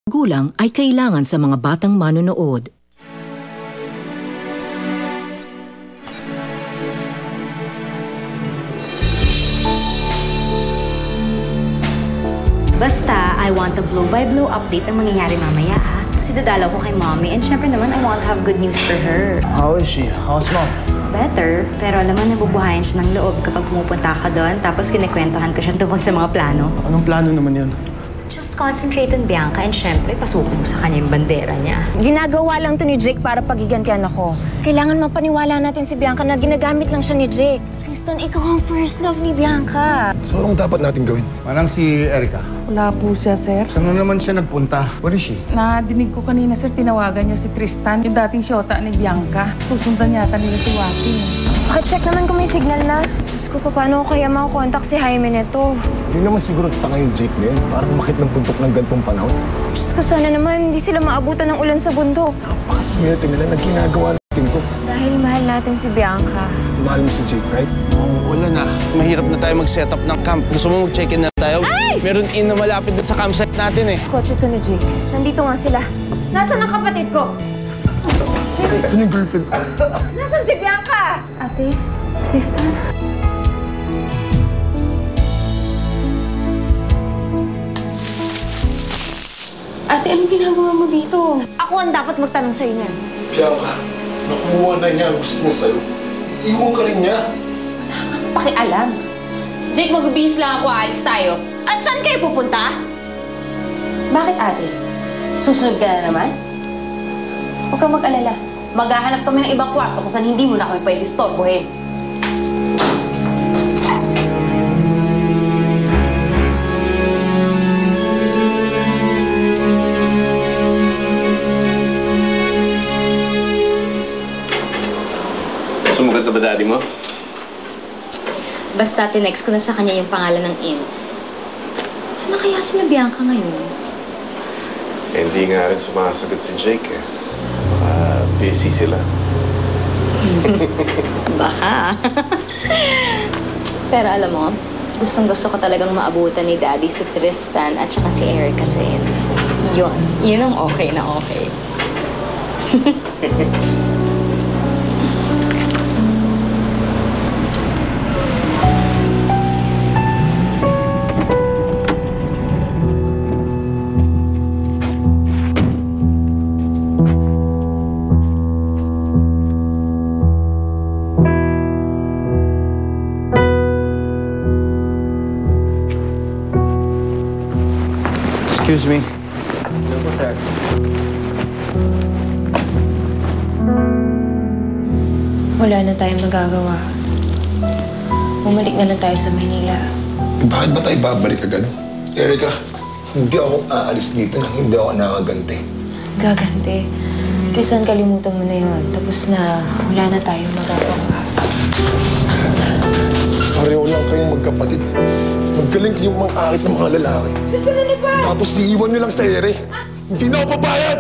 Gulang ay kailangan sa mga batang manonood. Basta, I want a blow-by-blow update ang mangyayari mamaya, ha? Kasi dadalaw ko kay mommy and syempre naman, I want to have good news for her. How is she? How's mom? Better, pero alam mo, nabubuhayan siya ng loob kapag pumupunta ka doon, tapos kinikwentuhan ko siya tungkol sa mga plano. Anong plano naman yun? Just concentrate on Bianca and syempre, pasukin mo sa kanya yung bandera niya. Ginagawa lang to ni Jake para pagigantihan ako. Kailangan mapaniwala natin si Bianca na ginagamit lang siya ni Jake. Tristan, ikaw ang first love ni Bianca. So, anong dapat natin gawin? Manang si Erica. Wala po siya, sir. Saan naman siya nagpunta? Where is she? Nadinig ko kanina, sir, tinawagan niya si Tristan, yung dating syota ni Bianca. Susundan yata nila si Joaquin. Pakicheck naman kung may signal na. Diyos ko, paano ko kaya makakontakt si Jaime neto? Hindi naman siguro tanga yung Jake na yun. Parang makit ng puntok ng gantong panahon. Diyos ko, sana naman hindi sila maabutan ng ulan sa bundok. Napakaswerte nila na ginagawa natin to. Dahil mahal natin si Bianca. Mahal mo si Jake, right? Wala na. Mahirap na tayo mag-set up ng camp. Gusto mo mag-check-in na tayo? Ay! Meron na malapit doon sa campsite natin eh. Kotse to ni Jake. Nandito nga sila. Nasaan ang kapatid ko? Ano yung girlfriend? Nasaan si Bianca? Ate, Tristan. Ate, anong ginagawa mo dito? Ako ang dapat magtanong sa'yo niyan. Bianca, nakuha na niya ang gusto niya sa'yo. Iiwan ka rin niya. Pakialam. Jake, magbibihis lang ako. Aalis tayo. At saan kayo pupunta? Bakit, ate? Susunod ka na naman? Huwag kang mag-alala. Maghahanap kami ng ibang kwarto kung saan hindi mo na kami pwede istorbohin. Sumugat na ba daddy mo? Basta, tinext ko na sa kanya yung pangalan ng inn. Saan na kaya sila Bianca ngayon? Eh, hindi nga rin sumasagot si Jake eh. Baka busy sila. Baka. Pero alam mo, gustong-gusto ko talagang maabutan ni Daddy si Tristan at saka si Erica sa yun ang okay na okay. Excuse me. Hello po, sir. Wala na tayong magagawa. Bumalik na lang tayo sa Manila. Bakit ba tayo babalik agad? Erica, hindi ako aalis dito nang hindi ako nakaganti. Gagante. Tristan, kalimutan mo na yun. Tapos na, wala na tayong magagawa. Pareho lang kayong magkapatid. Magaling kayong mang-akit ng mga lalaki. Tristan, ano ba? Tapos iiwan nyo lang sa ere. Hindi na ako pabayad!